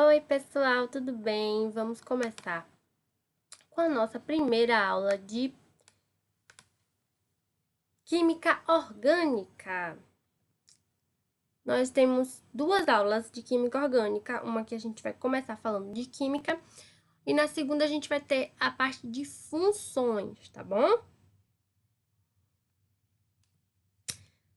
Oi, pessoal, tudo bem? Vamos começar com a nossa primeira aula de Química Orgânica. Nós temos duas aulas de Química Orgânica, uma que a gente vai começar falando de Química e na segunda a gente vai ter a parte de funções, tá bom?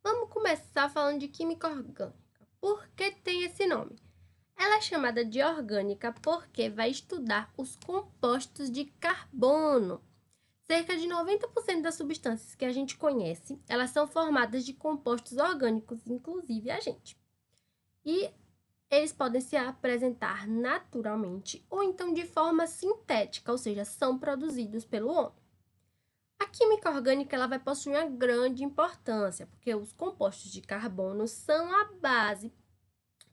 Vamos começar falando de Química Orgânica. Por que tem esse nome? Ela é chamada de orgânica porque vai estudar os compostos de carbono. Cerca de 90% das substâncias que a gente conhece, elas são formadas de compostos orgânicos, inclusive a gente. E eles podem se apresentar naturalmente ou então de forma sintética, ou seja, são produzidos pelo homem. A química orgânica ela vai possuir uma grande importância, porque os compostos de carbono são a base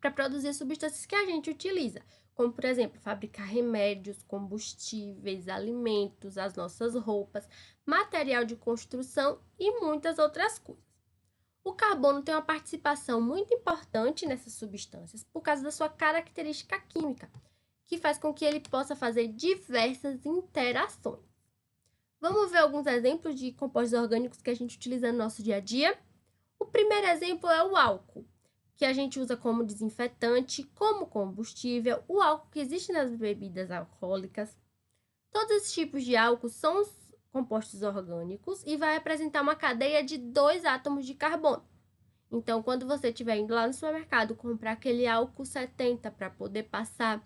para produzir substâncias que a gente utiliza, como, por exemplo, fabricar remédios, combustíveis, alimentos, as nossas roupas, material de construção e muitas outras coisas. O carbono tem uma participação muito importante nessas substâncias por causa da sua característica química, que faz com que ele possa fazer diversas interações. Vamos ver alguns exemplos de compostos orgânicos que a gente utiliza no nosso dia a dia? O primeiro exemplo é o álcool, que a gente usa como desinfetante, como combustível, o álcool que existe nas bebidas alcoólicas. Todos esses tipos de álcool são compostos orgânicos e vai apresentar uma cadeia de 2 átomos de carbono. Então, quando você estiver indo lá no supermercado comprar aquele álcool 70 para poder passar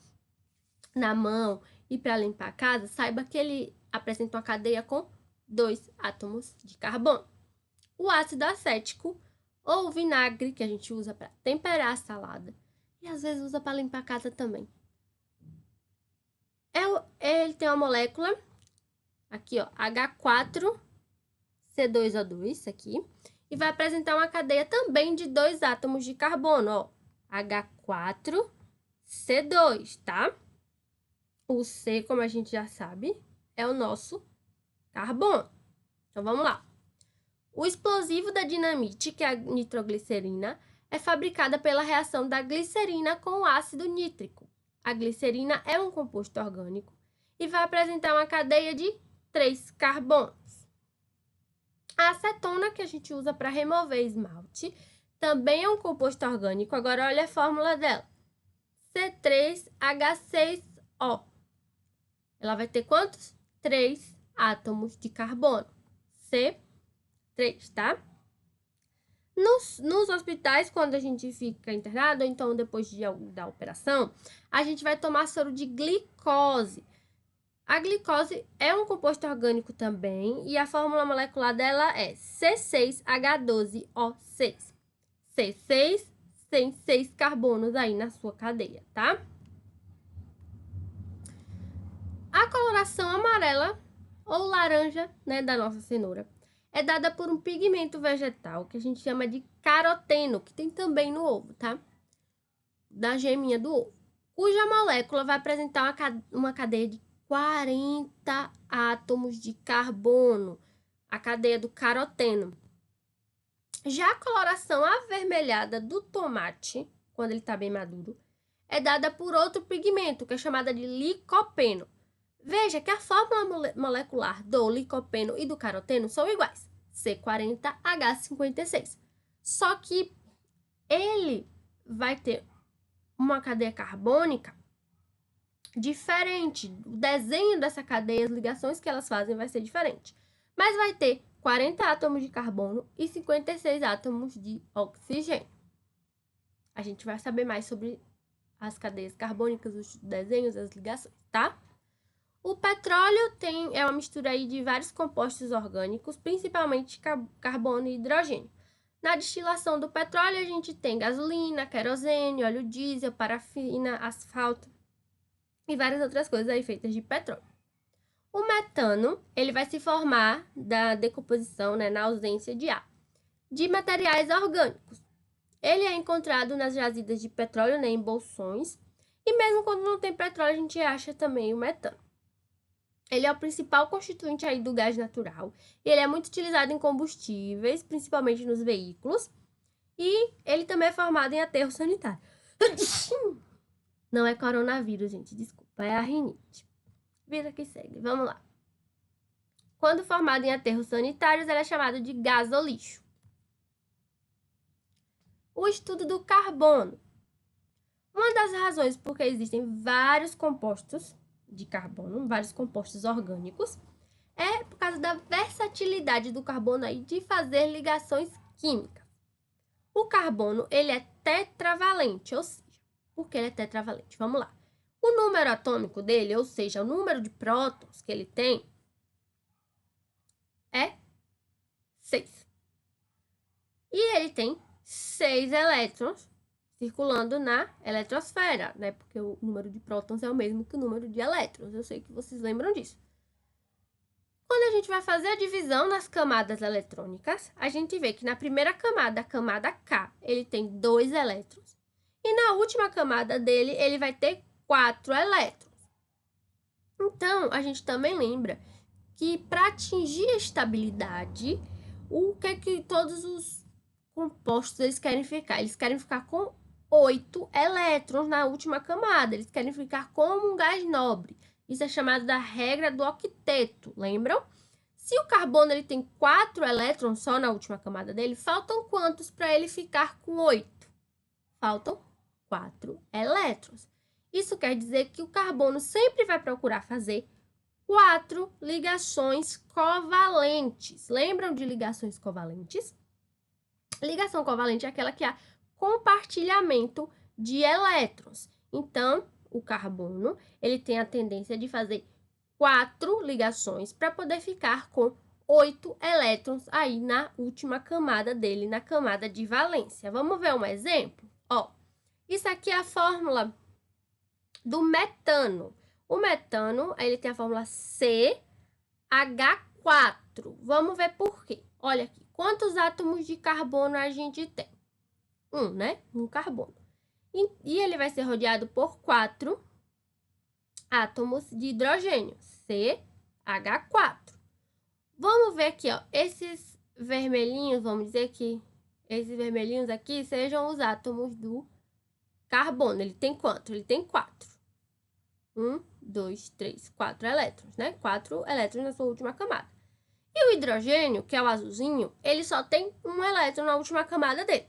na mão e para limpar a casa, saiba que ele apresenta uma cadeia com 2 átomos de carbono. O ácido acético ou o vinagre, que a gente usa para temperar a salada e às vezes usa para limpar a casa também. Ele tem uma molécula, aqui ó, H4C2O2, isso aqui, e vai apresentar uma cadeia também de 2 átomos de carbono, ó, H4C2, tá? O C, como a gente já sabe, é o nosso carbono. Então vamos lá. O explosivo da dinamite, que é a nitroglicerina, é fabricada pela reação da glicerina com o ácido nítrico. A glicerina é um composto orgânico e vai apresentar uma cadeia de 3 carbonos. A acetona, que a gente usa para remover esmalte, também é um composto orgânico. Agora, olha a fórmula dela. C3H6O. Ela vai ter quantos? 3 átomos de carbono. C3, tá? Nos hospitais, quando a gente fica internado, ou então depois da operação, a gente vai tomar soro de glicose. A glicose é um composto orgânico também e a fórmula molecular dela é C6H12O6. C6 tem 6 carbonos aí na sua cadeia, tá? A coloração amarela ou laranja, né, da nossa cenoura é dada por um pigmento vegetal que a gente chama de caroteno, que tem também no ovo, tá? Da geminha do ovo, cuja molécula vai apresentar uma cadeia de 40 átomos de carbono, a cadeia do caroteno. Já a coloração avermelhada do tomate, quando ele está bem maduro, é dada por outro pigmento, que é chamada de licopeno. Veja que a fórmula molecular do licopeno e do caroteno são iguais, C40H56. Só que ele vai ter uma cadeia carbônica diferente. O desenho dessa cadeia, as ligações que elas fazem vai ser diferente. Mas vai ter 40 átomos de carbono e 56 átomos de oxigênio. A gente vai saber mais sobre as cadeias carbônicas, os desenhos, as ligações, tá? O petróleo é uma mistura aí de vários compostos orgânicos, principalmente carbono e hidrogênio. Na destilação do petróleo, a gente tem gasolina, querosene, óleo diesel, parafina, asfalto e várias outras coisas aí feitas de petróleo. O metano, ele vai se formar da decomposição, né, na ausência de ar, de materiais orgânicos. Ele é encontrado nas jazidas de petróleo, né, em bolsões, e mesmo quando não tem petróleo, a gente acha também o metano. Ele é o principal constituinte aí do gás natural. Ele é muito utilizado em combustíveis, principalmente nos veículos. E ele também é formado em aterro sanitário. Não é coronavírus, gente, desculpa, é a rinite. Vida que segue, vamos lá. Quando formado em aterros sanitários, ela é chamada de gasolixo. O estudo do carbono. Uma das razões por que existem vários compostos de carbono, vários compostos orgânicos, é por causa da versatilidade do carbono aí de fazer ligações químicas. O carbono, ele é tetravalente, ou seja, por que ele é tetravalente? Vamos lá. O número atômico dele, ou seja, o número de prótons que ele tem, é 6. E ele tem 6 elétrons circulando na eletrosfera, né? Porque o número de prótons é o mesmo que o número de elétrons. Eu sei que vocês lembram disso. Quando a gente vai fazer a divisão nas camadas eletrônicas, a gente vê que na primeira camada, a camada K, ele tem 2 elétrons. E na última camada dele, ele vai ter 4 elétrons. Então, a gente também lembra que para atingir a estabilidade, o que é que todos os compostos eles querem ficar? Eles querem ficar com 8 elétrons na última camada. Eles querem ficar como um gás nobre. Isso é chamado da regra do octeto, lembram? Se o carbono ele tem 4 elétrons só na última camada dele, faltam quantos para ele ficar com 8? Faltam 4 elétrons. Isso quer dizer que o carbono sempre vai procurar fazer 4 ligações covalentes. Lembram de ligações covalentes? Ligação covalente é aquela que há compartilhamento de elétrons. Então, o carbono, ele tem a tendência de fazer 4 ligações para poder ficar com 8 elétrons aí na última camada dele, na camada de valência. Vamos ver um exemplo? Ó, isso aqui é a fórmula do metano. O metano, ele tem a fórmula CH4. Vamos ver por quê. Olha aqui, quantos átomos de carbono a gente tem? Né? Um carbono. E ele vai ser rodeado por 4 átomos de hidrogênio, CH4. Vamos ver aqui, ó, esses vermelhinhos, vamos dizer que esses vermelhinhos aqui sejam os átomos do carbono. Ele tem quanto? Ele tem 4. 1, 2, 3, 4 elétrons, né? 4 elétrons na sua última camada. E o hidrogênio, que é o azulzinho, ele só tem 1 elétron na última camada dele.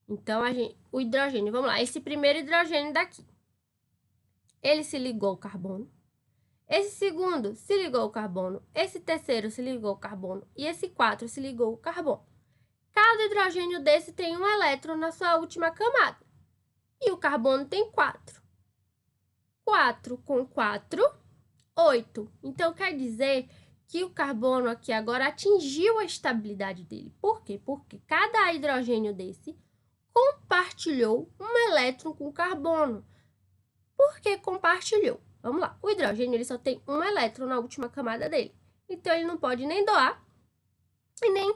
Então, o hidrogênio, vamos lá, esse primeiro hidrogênio daqui, ele se ligou ao carbono. Esse segundo se ligou ao carbono. Esse terceiro se ligou ao carbono. E esse 4 se ligou ao carbono. Cada hidrogênio desse tem 1 elétron na sua última camada. E o carbono tem 4. 4 com 4, 8. Então, quer dizer que o carbono aqui agora atingiu a estabilidade dele. Por quê? Porque cada hidrogênio desse compartilhou 1 elétron com o carbono. Por que compartilhou? Vamos lá. O hidrogênio ele só tem 1 elétron na última camada dele. Então, ele não pode nem doar e nem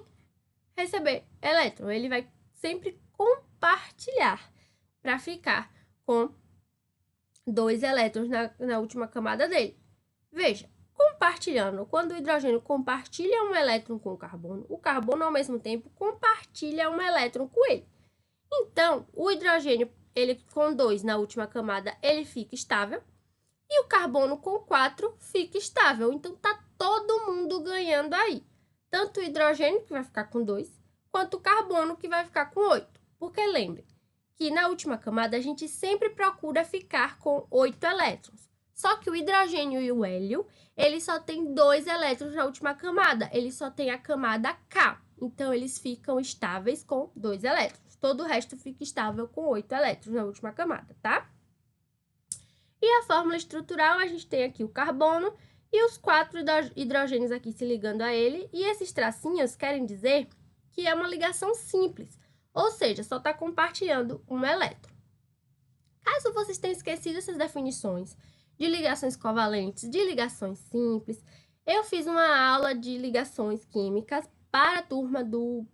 receber elétron. Ele vai sempre compartilhar para ficar com 2 elétrons na última camada dele. Veja, compartilhando, quando o hidrogênio compartilha 1 elétron com o carbono ao mesmo tempo compartilha 1 elétron com ele. Então, o hidrogênio, ele com 2 na última camada, ele fica estável. E o carbono com 4 fica estável. Então, tá todo mundo ganhando aí. Tanto o hidrogênio, que vai ficar com 2, quanto o carbono, que vai ficar com 8. Porque lembre que na última camada a gente sempre procura ficar com 8 elétrons. Só que o hidrogênio e o hélio, eles só têm 2 elétrons na última camada. Eles só têm a camada K. Então, eles ficam estáveis com 2 elétrons. Todo o resto fica estável com 8 elétrons na última camada, tá? E a fórmula estrutural, a gente tem aqui o carbono e os 4 hidrogênios aqui se ligando a ele. E esses tracinhos querem dizer que é uma ligação simples, ou seja, só está compartilhando 1 elétron. Caso vocês tenham esquecido essas definições de ligações covalentes, de ligações simples, eu fiz uma aula de ligações químicas para a turma do,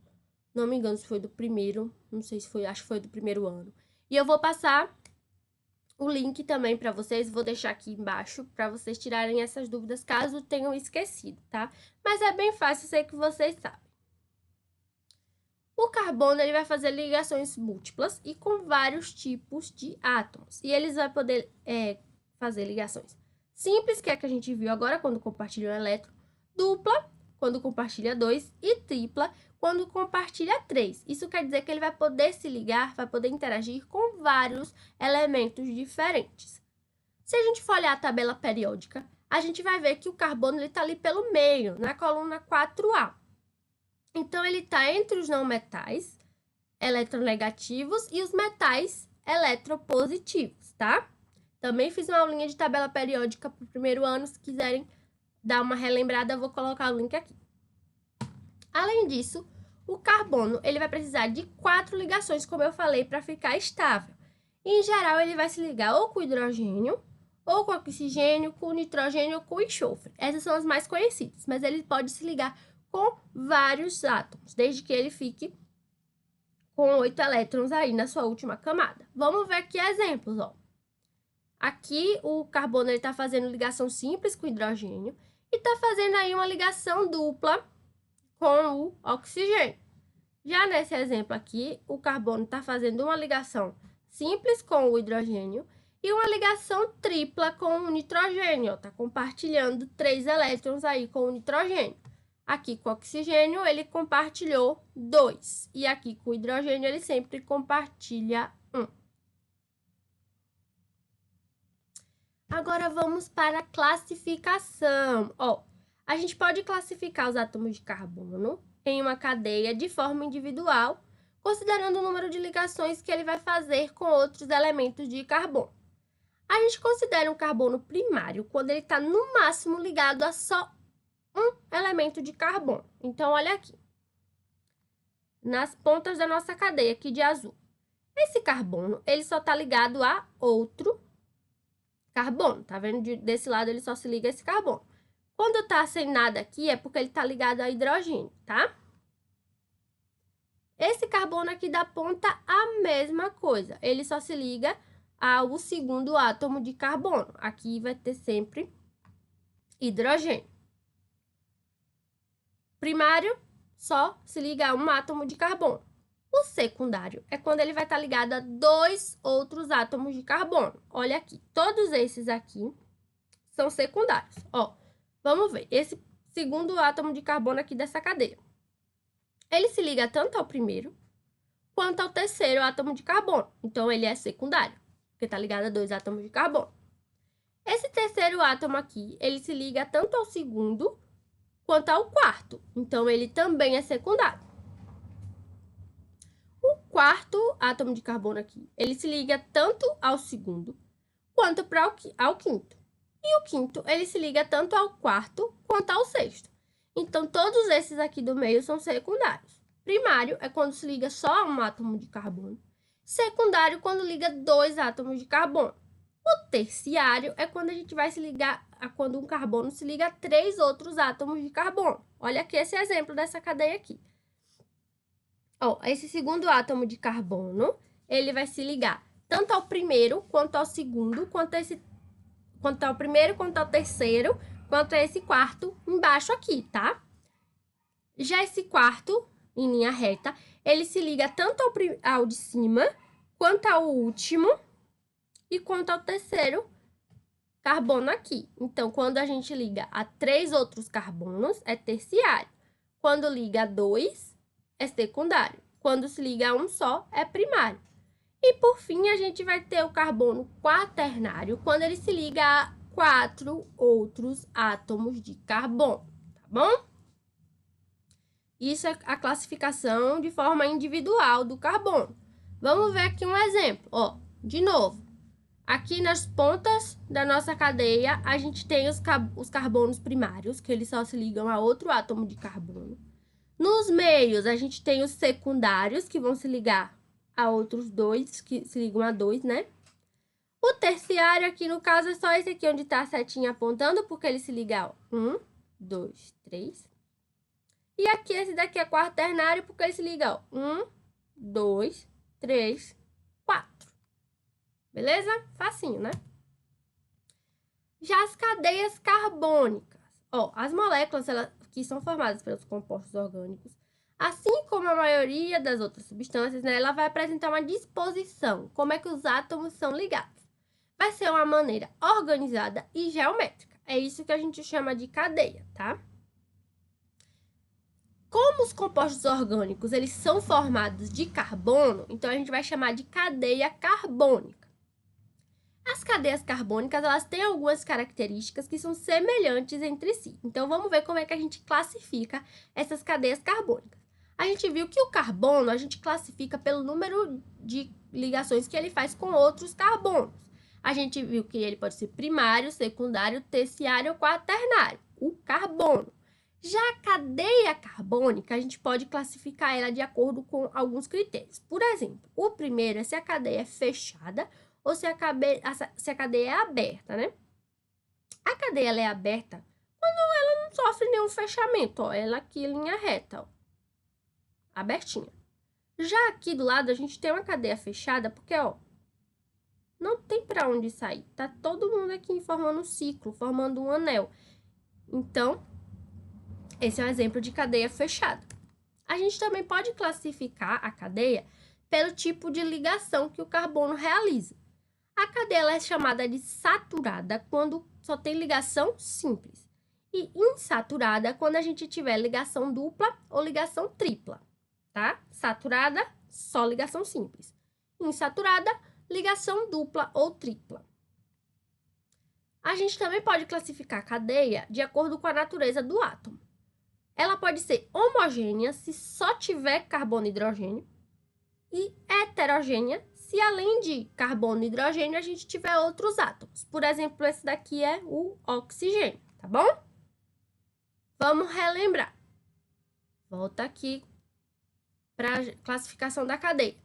não me engano se foi do primeiro, não sei se foi, acho que foi do primeiro ano. E eu vou passar o link também para vocês, vou deixar aqui embaixo para vocês tirarem essas dúvidas caso tenham esquecido, tá? Mas é bem fácil, sei que vocês sabem. O carbono ele vai fazer ligações múltiplas e com vários tipos de átomos. E eles vão poder fazer ligações simples, que é a que a gente viu agora quando compartilha um elétron, dupla, quando compartilha 2, e tripla, quando compartilha 3. Isso quer dizer que ele vai poder se ligar, vai poder interagir com vários elementos diferentes. Se a gente for olhar a tabela periódica, a gente vai ver que o carbono está ali pelo meio, na coluna 4A. Então, ele está entre os não metais eletronegativos e os metais eletropositivos, tá? Também fiz uma aulinha de tabela periódica para o primeiro ano, se quiserem dar uma relembrada, eu vou colocar o link aqui. Além disso, o carbono ele vai precisar de 4 ligações, como eu falei, para ficar estável. E, em geral, ele vai se ligar ou com hidrogênio, ou com oxigênio, com nitrogênio ou com enxofre. Essas são as mais conhecidas, mas ele pode se ligar com vários átomos, desde que ele fique com 8 elétrons aí na sua última camada. Vamos ver aqui exemplos, ó. Aqui o carbono está fazendo ligação simples com hidrogênio e está fazendo aí uma ligação dupla com o oxigênio. Já nesse exemplo aqui, o carbono está fazendo uma ligação simples com o hidrogênio e uma ligação tripla com o nitrogênio. Está compartilhando 3 elétrons aí com o nitrogênio. Aqui com o oxigênio ele compartilhou 2. E aqui com o hidrogênio ele sempre compartilha 1. Agora vamos para a classificação. Ó, a gente pode classificar os átomos de carbono em uma cadeia de forma individual, considerando o número de ligações que ele vai fazer com outros elementos de carbono. A gente considera um carbono primário quando ele está no máximo ligado a só um elemento de carbono. Então, olha aqui, nas pontas da nossa cadeia aqui de azul. Esse carbono, ele só está ligado a outro carbono, tá vendo? Desse lado ele só se liga a esse carbono. Quando tá sem nada aqui é porque ele tá ligado a hidrogênio, tá? Esse carbono aqui da ponta, a mesma coisa. Ele só se liga ao segundo átomo de carbono. Aqui vai ter sempre hidrogênio. Primário só se liga a um átomo de carbono. O secundário é quando ele vai estar ligado a 2 outros átomos de carbono. Olha aqui, todos esses aqui são secundários. Ó, vamos ver, esse segundo átomo de carbono aqui dessa cadeia. Ele se liga tanto ao primeiro quanto ao terceiro átomo de carbono. Então, ele é secundário, porque está ligado a 2 átomos de carbono. Esse terceiro átomo aqui, ele se liga tanto ao segundo quanto ao quarto. Então, ele também é secundário. O quarto átomo de carbono aqui, ele se liga tanto ao segundo quanto ao quinto. E o quinto, ele se liga tanto ao quarto quanto ao sexto. Então, todos esses aqui do meio são secundários. Primário é quando se liga só a um átomo de carbono. Secundário, quando liga 2 átomos de carbono. O terciário é quando a gente vai se ligar, quando um carbono se liga a 3 outros átomos de carbono. Olha aqui esse exemplo dessa cadeia aqui. Ó, esse segundo átomo de carbono, ele vai se ligar tanto ao primeiro, quanto ao segundo, quanto ao primeiro, quanto ao terceiro, quanto a esse quarto embaixo aqui, tá? Já esse quarto, em linha reta, ele se liga tanto ao de cima, quanto ao último e quanto ao terceiro carbono aqui. Então, quando a gente liga a 3 outros carbonos, é terciário. Quando liga a 2, é secundário. Quando se liga a um só, é primário. E, por fim, a gente vai ter o carbono quaternário, quando ele se liga a 4 outros átomos de carbono, tá bom? Isso é a classificação de forma individual do carbono. Vamos ver aqui um exemplo. Ó, de novo, aqui nas pontas da nossa cadeia, a gente tem os carbonos primários, que eles só se ligam a outro átomo de carbono. Nos meios, a gente tem os secundários, que vão se ligar a outros 2, que se ligam a 2, né? O terciário aqui, no caso, é só esse aqui onde tá a setinha apontando, porque ele se liga a 1, 2, 3. E aqui, esse daqui é quaternário, porque ele se liga a 1, 2, 3, 4. Beleza? Facinho, né? Já as cadeias carbônicas. Ó, as moléculas que são formadas pelos compostos orgânicos, Assim como a maioria das outras substâncias, né, ela vai apresentar uma disposição, como é que os átomos são ligados. Vai ser uma maneira organizada e geométrica. É isso que a gente chama de cadeia, tá? Como os compostos orgânicos, eles são formados de carbono, então a gente vai chamar de cadeia carbônica. As cadeias carbônicas, elas têm algumas características que são semelhantes entre si. Então, vamos ver como é que a gente classifica essas cadeias carbônicas. A gente viu que o carbono, a gente classifica pelo número de ligações que ele faz com outros carbonos. A gente viu que ele pode ser primário, secundário, terciário ou quaternário, o carbono. Já a cadeia carbônica, a gente pode classificar ela de acordo com alguns critérios. Por exemplo, o primeiro é se a cadeia é fechada ou se a cadeia é aberta, né? A cadeia ela é aberta quando ela não sofre nenhum fechamento, ó. Ela aqui, linha reta, ó. Abertinha. Já aqui do lado, a gente tem uma cadeia fechada, porque, ó, não tem para onde sair. Tá todo mundo aqui formando um ciclo, formando um anel. Então, esse é um exemplo de cadeia fechada. A gente também pode classificar a cadeia pelo tipo de ligação que o carbono realiza. A cadeia ela é chamada de saturada quando só tem ligação simples. E insaturada quando a gente tiver ligação dupla ou ligação tripla, tá? Saturada, só ligação simples. Insaturada, ligação dupla ou tripla. A gente também pode classificar a cadeia de acordo com a natureza do átomo. Ela pode ser homogênea se só tiver carbono e hidrogênio e heterogênea se além de carbono e hidrogênio a gente tiver outros átomos. Por exemplo, esse daqui é o oxigênio, tá bom? Vamos relembrar. Volta aqui para a classificação da cadeia.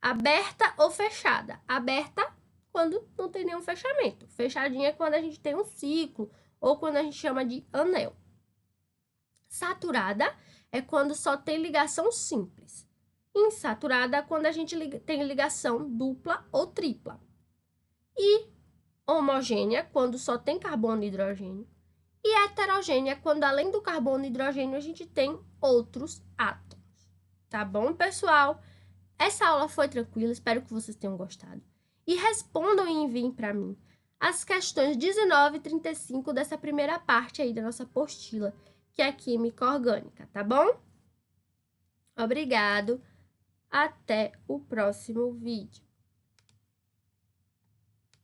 Aberta ou fechada? Aberta quando não tem nenhum fechamento. Fechadinha é quando a gente tem um ciclo ou quando a gente chama de anel. Saturada é quando só tem ligação simples. Insaturada é quando a gente tem ligação dupla ou tripla. E homogênea, quando só tem carbono e hidrogênio. E heterogênea, quando além do carbono e hidrogênio, a gente tem outros átomos. Tá bom, pessoal? Essa aula foi tranquila, espero que vocês tenham gostado. E respondam e enviem para mim as questões 19 e 35 dessa primeira parte aí da nossa apostila, que é a Química Orgânica, tá bom? Obrigado. Até o próximo vídeo.